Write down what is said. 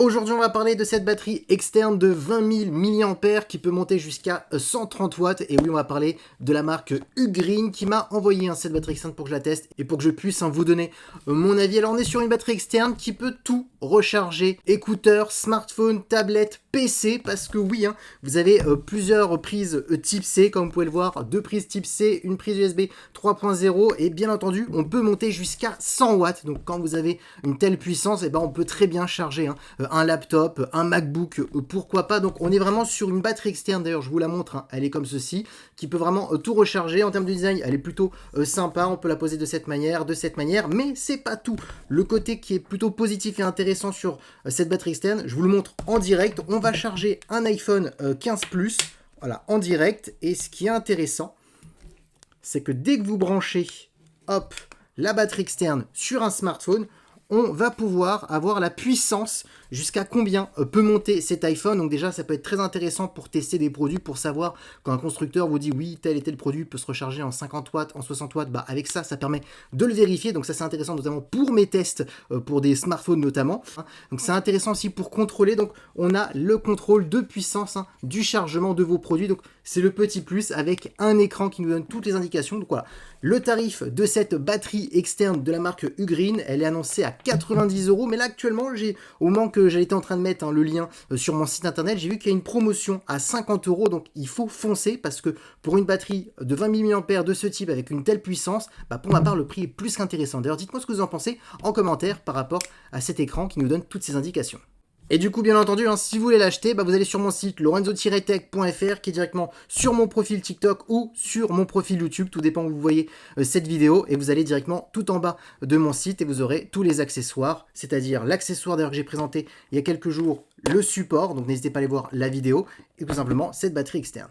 Aujourd'hui, on va parler de cette batterie externe de 20 000 mAh qui peut monter jusqu'à 130 watts. Et oui, on va parler de la marque Ugreen qui m'a envoyé cette batterie externe pour que je la teste et pour que je puisse vous donner mon avis. Alors, on est sur une batterie externe qui peut tout recharger, écouteurs, smartphone, tablette, PC, parce que oui, vous avez plusieurs prises type C, comme vous pouvez le voir, deux prises type C, une prise USB 3.0 et bien entendu, on peut monter jusqu'à 100 watts. Donc, quand vous avez une telle puissance, on peut très bien charger un laptop, un MacBook, pourquoi pas. Donc on est vraiment sur une batterie externe, d'ailleurs je vous la montre, elle est comme ceci, qui peut vraiment tout recharger. En termes de design, elle est plutôt sympa, on peut la poser de cette manière, mais c'est pas tout. Le côté qui est plutôt positif et intéressant sur cette batterie externe, je vous le montre en direct. On va charger un iPhone 15 Plus, voilà, en direct, et ce qui est intéressant, c'est que dès que vous branchez, hop, la batterie externe sur un smartphone, on va pouvoir avoir la puissance jusqu'à combien peut monter cet iPhone. Donc déjà, ça peut être très intéressant pour tester des produits, pour savoir quand un constructeur vous dit oui, tel et tel produit peut se recharger en 50 watts, en 60 watts, avec ça permet de le vérifier. Donc ça, c'est intéressant notamment pour mes tests, pour des smartphones notamment. Donc c'est intéressant aussi pour contrôler. Donc on a le contrôle de puissance du chargement de vos produits. Donc c'est le petit plus avec un écran qui nous donne toutes les indications. Donc voilà, le tarif de cette batterie externe de la marque Ugreen, elle est annoncée à 90 €, mais là actuellement, au moment que j'étais en train de mettre le lien sur mon site internet, j'ai vu qu'il y a une promotion à 50 €, donc il faut foncer parce que pour une batterie de 20 000 mAh de ce type avec une telle puissance, pour ma part, le prix est plus qu'intéressant. D'ailleurs, dites-moi ce que vous en pensez en commentaire par rapport à cet écran qui nous donne toutes ces indications. Et du coup, bien entendu, si vous voulez l'acheter, vous allez sur mon site lorenzo-tech.fr qui est directement sur mon profil TikTok ou sur mon profil YouTube, tout dépend où vous voyez cette vidéo, et vous allez directement tout en bas de mon site et vous aurez tous les accessoires, c'est-à-dire l'accessoire d'ailleurs que j'ai présenté il y a quelques jours, le support, donc n'hésitez pas à aller voir la vidéo, et tout simplement cette batterie externe.